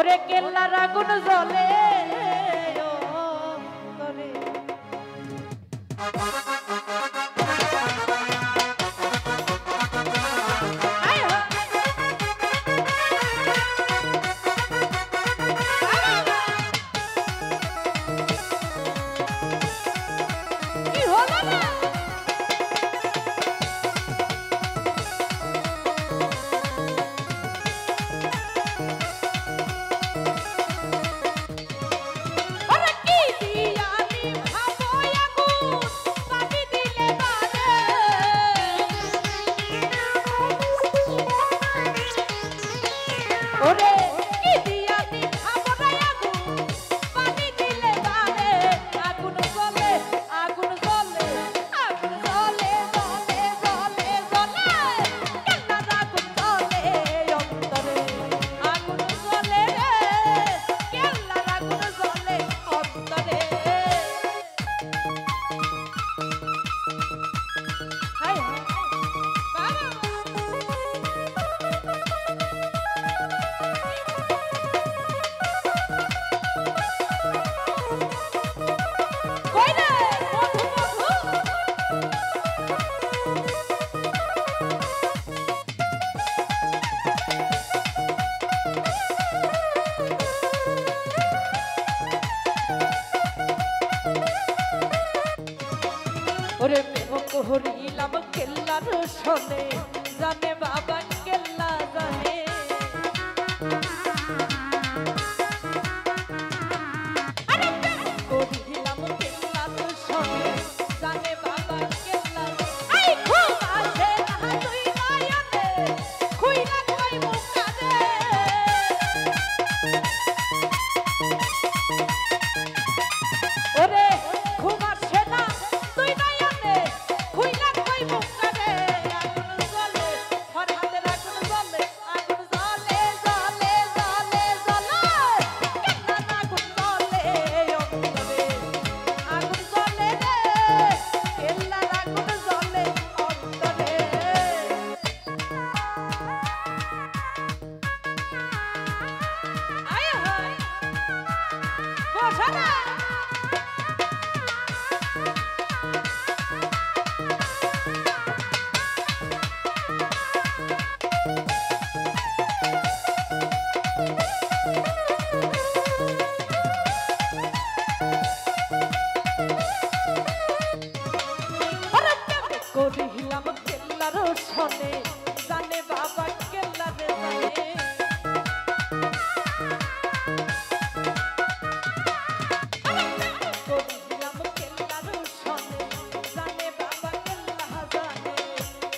ওরে কেল্লার আগুন জ্বলে ওরে প্রেমক হরিলাম কেল্লার শোনে জানে বাবা কেল্লা জানে আরে প্রেমক হরিলাম কেল্লার শোনে জানে বাবা কেল্লা আই খুব আছে না তুই নয়নে খুইলা কই মুখারে ওরে খুব আছে না তুই নয়নে খুইলা কই মুখারে আগুন জ্বলে ফরহাদ আগুন জ্বলে আগুন জ্বলে জ্বলে জ্বলে জ্বলে কেল্লা আগুন জ্বলে অন্তরে আগুন জ্বলে রে কেল্লা আগুন জ্বলে অন্তরে আয় হায় বসা না করিলাম কেল্লার শোনে জানে বাবা কেল্লার জানে করিলাম কেল্লার শোনে জানে বাবা কেল্লা জানে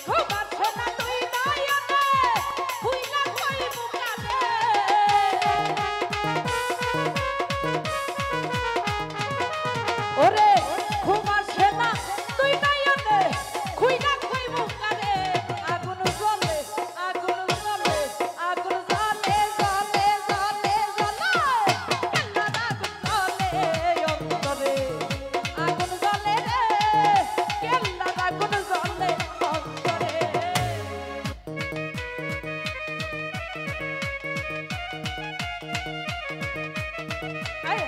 খুব আছে না তুই নয়নে খুইলা কই মুখারে ওরে খুব আছে না তুই নয়নে খুইলা কই মুখারে আগুন জ্বলে আগুন জ্বলে আগুন জ্বলে জ্বলে জ্বলে জ্বলে কেল্লা আগুন জ্বলে অন্তরে আগুন জ্বলে রে কেল্লা আগুন জ্বলে অন্তরে আয়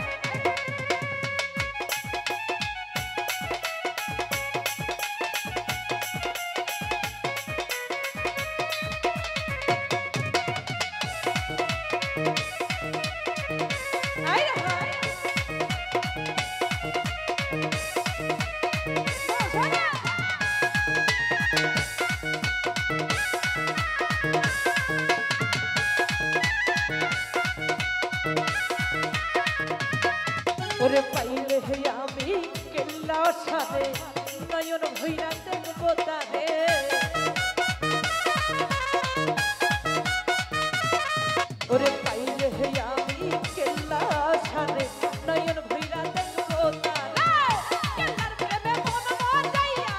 আয় হায় বসা না ওরে পাইলে হে আমি কেল্লা সাথে নয়ন ভৈরা দেখবো তারে ওরে পাইলে হে আমি কেল্লা সাথে নয়ন ভৈরা দেখবো তারে কেল্লার প্রেমে মন মজাইয়া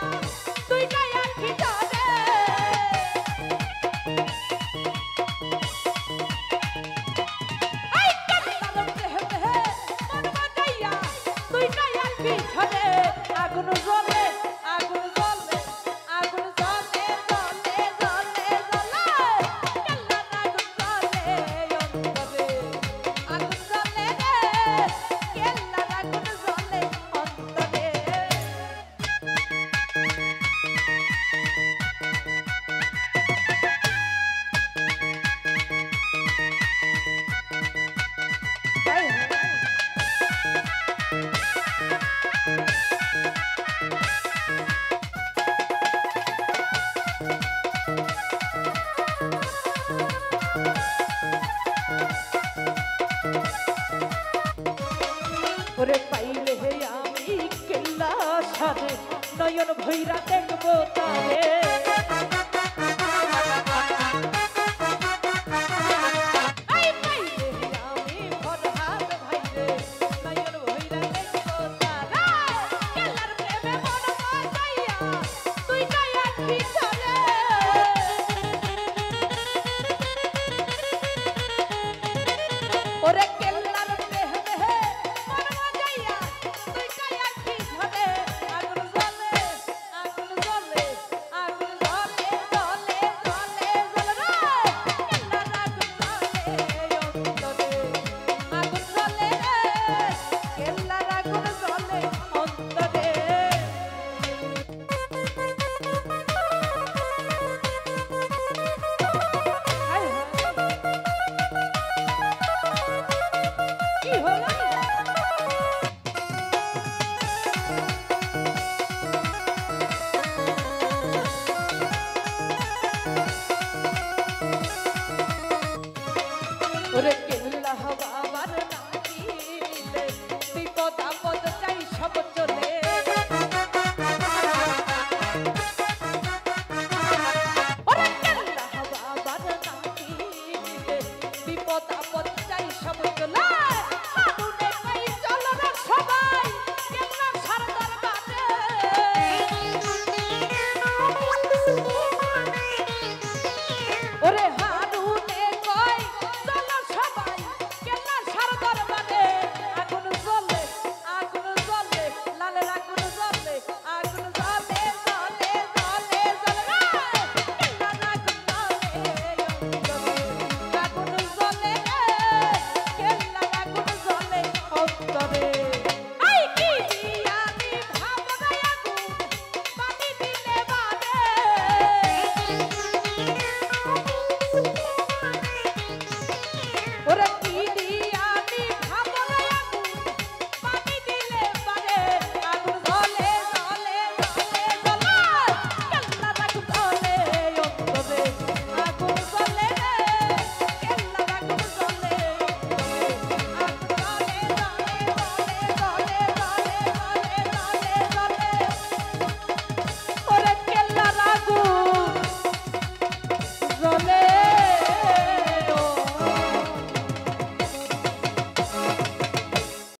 তুই নাই আখি ধরে আই কেল্লার প্রেমে মন মজাইয়া ধইরা দেখবো